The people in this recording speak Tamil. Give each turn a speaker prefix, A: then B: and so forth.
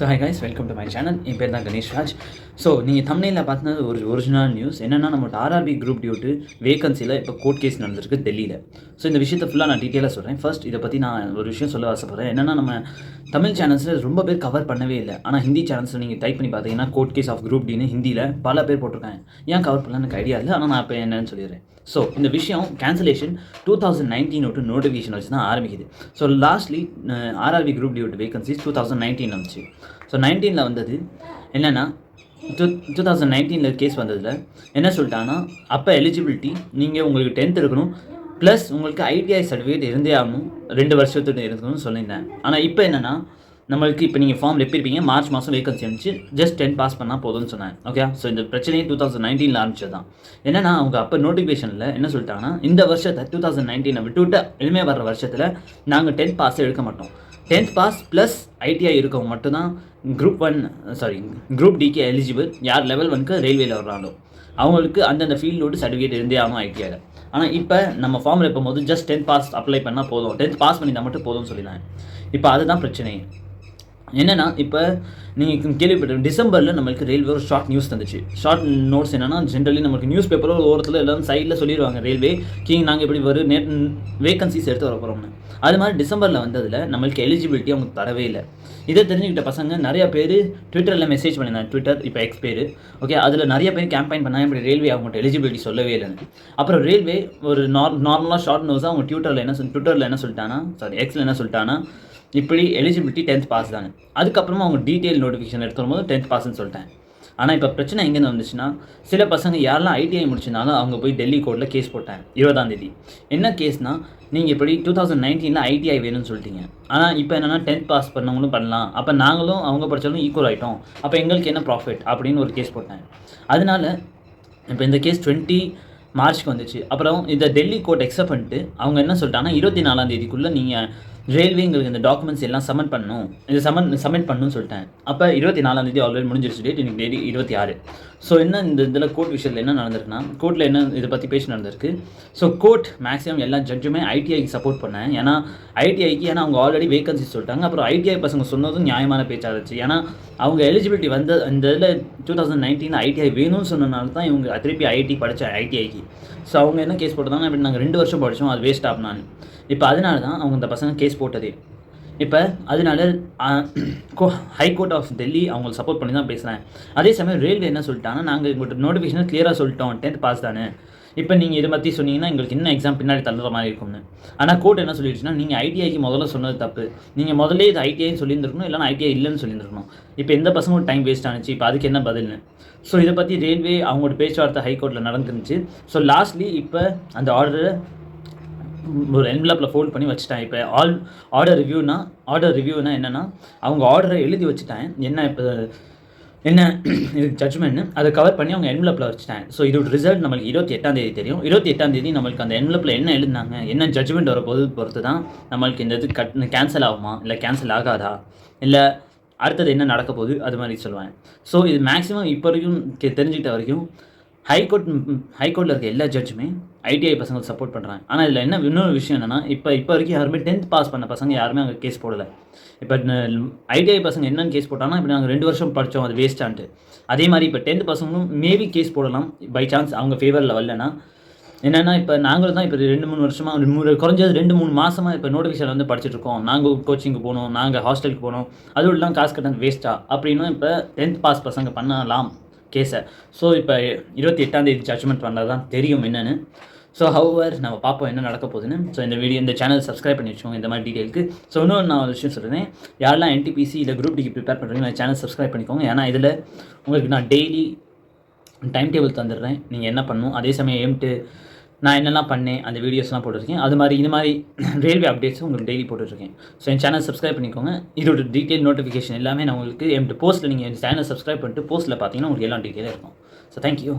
A: So hi guys, welcome to my channel. என் பேர் தான் கணேஷ் ராஜ். ஸோ நீங்கள் தமிழில் பார்த்தது ஒரு ஒரிஜினல் நியூஸ் என்னென்னா, நம்மளோட ஆர்ஆர்பி குரூப் டியூட்டு வேகன்சியில் இப்போ கோர்ட் கேஸ் நடந்திருக்கு டெல்லியில். ஸோ இந்த விஷயத்தை ஃபுல்லாக நான் டீட்டெயிலாக சொல்கிறேன். ஃபர்ஸ்ட் இதை பற்றி நான் ஒரு விஷயம் சொல்ல ஆசைப்பட்றேன். என்னென்னா, நம்ம தமிழ் சேனல்ஸில் ரொம்ப பேர் கவர் பண்ணவே இல்லை. ஆனால் ஹிந்தி சேனல்ஸில் நீங்கள் டைப் பண்ணி பார்த்தீங்கன்னா கோர்ட் கேஸ் ஆஃப் குரூப் டின்னு ஹிந்தியில் பல பேர் போட்டிருக்காங்க. ஏன் கவர் பண்ணலாம் எனக்கு ஐடியா இல்லை, ஆனால் நான் இப்போ என்னன்னு சொல்லிடுறேன். ஸோ இந்த விஷயம் கேன்சலேஷன் 2019 நோட்டிஃபிகேஷன் வச்சு தான் ஆரம்பிக்குது. So lastly RRB group Dude vacancies 2019 வந்துச்சு. ஸோ 19 வந்தது என்னென்னா, 2019 கேஸ் வந்ததில் என்ன சொல்லிட்டாங்கன்னா, அப்போ எலிஜிபிலிட்டி நீங்கள் உங்களுக்கு 10th இருக்கணும், ப்ளஸ் உங்களுக்கு ஐடிஐ சர்டிஃபிகேட் இருந்தே ஆகணும், 2 வருஷத்துக்கு இருக்கணும்னு சொல்லியிருந்தேன். ஆனால் இப்போ என்னென்னா, நம்மளுக்கு இப்போ நீங்கள் ஃபார்ம் எப்படிருப்பீங்க, மார்ச் மாதம் வேகன்சி இருந்துச்சு, ஜஸ்ட் 10 பாஸ் பண்ணால் போதும்னு சொன்னேன். ஓகே, ஸோ இந்த பிரச்சனையை 2019 ஆரம்பிச்சது தான். என்னென்னா, அவங்க அப்போ நோட்டிஃபிகேஷனில் என்ன சொல்லிட்டாங்கன்னா, இந்த வருஷத்தை 2019 விட்டுவிட்டு இனிமேல் வர்ற வருஷத்தில் நாங்கள் 10th பாஸ் எடுக்க மாட்டோம். 10th பாஸ் ப்ளஸ் ஐடிஐ இருக்கவங்க மட்டும்தான் குரூப் டிக்கு எலிஜிபிள். யார் லெவல் 1க்கு ரயில்வேல வர்றாங்களோ அவங்களுக்கு அந்தந்த ஃபீல்டோட சர்டிஃபிகேட் இருந்தே ஆகணும் ஐடிஐயில். ஆனால் இப்போ நம்ம ஃபார்மில் இருக்கும் போது ஜஸ்ட் 10th பாஸ் அப்ளை பண்ணால் போதும், 10th பாஸ் பண்ணியிருந்தால் மட்டும் போதும்னு சொல்லிடுறாங்க. இப்போ அதுதான் பிரச்சனை. என்னென்னா, இப்போ நீங்கள் கேள்விப்பட்ட டிசம்பரில் நம்மளுக்கு ரயில்வே ஒரு ஷார்ட் நியூஸ் தந்துச்சு. ஷார்ட் நோட்ஸ் என்னென்னா, ஜென்ரலி நம்மளுக்கு நியூஸ் பேப்பரோ ஓரத்தில் எல்லாம் சைடில் சொல்லிடுவாங்க, ரயில்வே நாங்கள் எப்படி வரும் வேகன்சிஸ் எடுத்து வர போகிறோம்னு. அது மாதிரி டிசம்பரில் வந்ததில் நம்மளுக்கு எலிஜிபிலிட்டி அவங்க தரவே இல்லை. இதை தெரிஞ்சுக்கிட்ட பசங்க நிறையா பேர் ட்விட்டரில் மெசேஜ் பண்ணியிருந்தாங்க. ட்விட்டர் இப்போ எக்ஸ் பேர், ஓகே, அதில் நிறைய பேர் கேம்பெயின் பண்ணாங்க, இப்படி ரயில்வே அவங்கள்ட்ட எலிஜிபிலிட்டி சொல்லவே இல்லைன்னு. அப்புறம் ரயில்வே ஒரு நார்மலாக ஷார்ட் நியூஸாக அவங்க ட்விட்டரில் என்ன சொல்லிட்டாங்கன்னா, எக்ஸில் என்ன சொல்லிட்டாங்கன்னா, இப்படி எலிஜிபிலிட்டி 10th பாஸ் தாங்க. அதுக்கப்புறமா அவங்க டீட்டெயில் நோட்டிஃபிகேஷன் எடுத்து வரும்போது 10th பாஸ்ன்னு சொல்லிட்டேன். ஆனால் இப்போ பிரச்சனை எங்கேருந்து வந்துச்சுன்னா, சில பசங்க யாரெல்லாம் ஐடிஐ முடிச்சிருந்தாலும் அவங்க போய் டெல்லி கோர்ட்டில் கேஸ் போட்டாங்க 20ஆம் தேதி. என்ன கேஸ்னால், நீங்கள் இப்படி 2019 ஐடிஐ வேணும்னு சொல்லிட்டீங்க, ஆனால் இப்போ என்னென்னா 10th பாஸ் பண்ணவங்களும் பண்ணலாம், அப்போ நாங்களும் அவங்க படித்தாலும் ஈக்குவல் ஆகிட்டோம், அப்போ எங்களுக்கு என்ன ப்ராஃபிட் அப்படின்னு ஒரு கேஸ் போட்டாங்க. அதனால இப்போ இந்த கேஸ் 20 மார்ச்சுக்கு வந்துச்சு. அப்புறம் இந்த டெல்லி கோர்ட் எக்ஸப்ட் பண்ணிட்டு அவங்க என்ன சொல்லிட்டாங்கன்னா, 24ஆம் தேதிக்குள்ளே நீங்கள் ரயில்வே எங்களுக்கு இந்த டாக்குமெண்ட்ஸ் எல்லாம் சப்மிட் பண்ணணும்னு சொல்லிட்டேன். அப்போ 24ஆம் தேதி ஆல்ரெடி முடிஞ்சிருச்சு டேட், இன்னைக்கு டேட் 26. ஸோ என்ன இந்த இதில் கோர்ட் விஷயத்தில் என்ன நடந்திருக்குன்னா, கோர்ட்டில் என்ன இதை பற்றி பேச்சு நடந்திருக்கு. ஸோ கோர்ட் மேக்ஸிமம் எல்லா ஜட்ஜுமே ஐடிஐக்கு சப்போர்ட் பண்ணேன். ஏன்னா அவங்க ஆல்ரெடி வேகன்சி சொல்லிட்டாங்க. அப்புறம் ஐடிஐ பசங்க சொன்னதும் நியாயமான பேச்சாக இருந்துச்சு. ஏன்னா அவங்க எலிஜிபிலிட்டி வந்து இந்த இதில் 2019 ஐடிஐ வேணும்னு சொன்னனால தான் இவங்க திருப்பி ஐடி படித்த ஐடிஐக்கு. ஸோ அவங்க என்ன கேஸ் போட்டதாங்க, இப்படி நாங்கள் 2 வருஷம் படித்தோம், அது வேஸ்ட் ஆப்னான்னு. இப்போ அதனால தான் அவங்க இந்த பசங்க கேஸ் போட்டதே. இப்போ அதனால ஹைகோர்ட் ஆஃப் டெல்லி அவங்களுக்கு சப்போர்ட் பண்ணி தான் பேசுகிறேன். அதே சமயம் ரயில்வே என்ன சொல்லிட்டாங்கன்னா, நாங்கள் எங்கள்கிட்ட நோட்டிஃபிகேஷன் கிளியராக சொல்லிட்டோம் 10th பாஸ் தானே, இப்போ நீங்கள் இதை பற்றி சொன்னீங்கன்னா எங்களுக்கு இன்னும் எக்ஸாம் பின்னாடி தள்ளுற மாதிரி இருக்கும்னு. ஆனால் கோர்ட் என்ன சொல்லிடுச்சுன்னா, நீங்கள் ஐடிஐக்கு முதல்ல சொன்னது தப்பு, நீங்கள் முதல்ல இது ஐடிஐன்னு சொல்லியிருந்துருக்கணும், இல்லைனா ஐடிஐ இல்லைன்னு சொல்லியிருந்துருக்கணும். இப்போ எந்த பசங்களும் டைம் வேஸ்ட் ஆனிச்சு, இப்போ அதுக்கு என்ன பதில்னு. ஸோ இதை பற்றி ரயில்வே அவங்களோட பேச்சுவார்த்தை ஹைகோர்ட்டில் நடந்துருந்துச்சு. ஸோ லாஸ்ட்லி இப்போ அந்த ஆர்டரை ஒரு என்வலப்பில் ஃபோல்ட் பண்ணி வச்சுட்டேன். இப்போ ஆர்டர் ரிவ்யூனா என்னென்னா, அவங்க ஆர்டரை எழுதி வச்சுட்டேன், என்ன இதுக்கு ஜட்ஜ்மெண்ட்னு அதை கவர் பண்ணி அவங்க என்வலப்பில் வச்சுட்டேன். ஸோ இதோட ரிசல்ட் நம்மளுக்கு 28ஆம் தேதி தெரியும். 28ஆம் தேதி நம்மளுக்கு அந்த என்வலப்பில் என்ன எழுதினாங்க, என்ன ஜட்ஜ்மெண்ட் வர பொறுத்து தான் நம்மளுக்கு இந்த இது கேன்சல் ஆகுமா இல்லை கேன்சல் ஆகாதா, இல்லை அடுத்தது என்ன நடக்க போகுது, அது மாதிரி சொல்லுவாங்க. ஸோ இது மேக்ஸிமம் இப்போ வரைக்கும் தெரிஞ்சுக்கிட்ட வரைக்கும் ஹைகோர்ட்டில் இருக்க எல்லா ஜட்ஜுமே ஐடிஐ பசங்களுக்கு சப்போர்ட் பண்ணுறாங்க. ஆனால் இதில் இன்னொரு விஷயம் என்னென்னா, இப்போ வரைக்கும் யாருமே 10th பாஸ் பண்ண பசங்க யாருமே அங்கே கேஸ் போடலை. இப்போ ஐடிஐ பசங்க என்னென்னு கேஸ் போட்டாங்கன்னா, இப்போ நாங்கள் 2 வருஷம் படித்தோம், அது வேஸ்ட்டான்ட்டு. அதே மாதிரி இப்போ 10th பசங்களும் மேபி கேஸ் போடலாம், பை சான்ஸ் அவங்க ஃபேவரில் வரலன்னா. என்னென்னா, இப்போ நாங்களும் தான் இப்போ 2-3 வருஷமாக குறைஞ்சது 2-3 மாதமாக இப்போ நோட்டிஃபிகேஷன் வந்து படிச்சுட்ருக்கோம். நாங்கள் கோச்சிங்கு போகணும், நாங்கள் ஹாஸ்டலுக்கு போகணும், அதுவும் இல்லாமல் காசு கட்டணம் வேஸ்ட்டாக அப்படின்னு இப்போ 10th பாஸ் பசங்க பண்ணலாம் கேஸை. ஸோ இப்போ 28ஆம் தேதி ஜட்ஜ்மெண்ட் வந்தால் தான் தெரியும் என்னென்னு. ஸோ ஹவர் நம்ம பார்ப்போம் என்ன நடக்க போகுதுன்னு. ஸோ இந்த சேனல் சப்ஸ்கிரைப் பண்ணி வச்சுக்கோங்க இந்த மாதிரி டீட்டெயிலுக்கு. ஸோ இன்னொரு நான் ஒரு விஷயம் சொல்கிறேன், யாரெல்லாம் NTPC இல்லை குரூப் டிக்கு ப்ரிப்பேர் பண்ணுறீங்க, நான் சேனல் சப்ஸ்கிரைப் பண்ணிக்கோங்க. ஏன்னா இதில் உங்களுக்கு நான் டெய்லி டைம் டேபிள் தந்துடுறேன், நீங்கள் என்ன பண்ணணும். அதே சமயம் நான் என்னெல்லாம் பண்ணேன் அந்த வீடியோஸ்லாம் போட்டுருக்கேன். அது மாதிரி இந்த மாதிரி ரயில்வே அப்டேட்ஸும் உங்களுக்கு டெய்லி போட்டுருக்கேன். ஸோ என் சேனல் சப்ஸ்கிரைப் பண்ணிக்கோங்க. இதோட டீட்டெயில் நோட்டிஃபிகேஷன் எல்லாமே நான் உங்களுக்கு போஸ்ட்டில் நீங்கள் சேனல் சப்ஸ்கிரைப் பண்ணிட்டு போஸ்ட்டில் பார்த்தீங்கன்னா உங்களுக்கு எல்லாம் டீட்டெயிலாக இருக்கும். So thank you.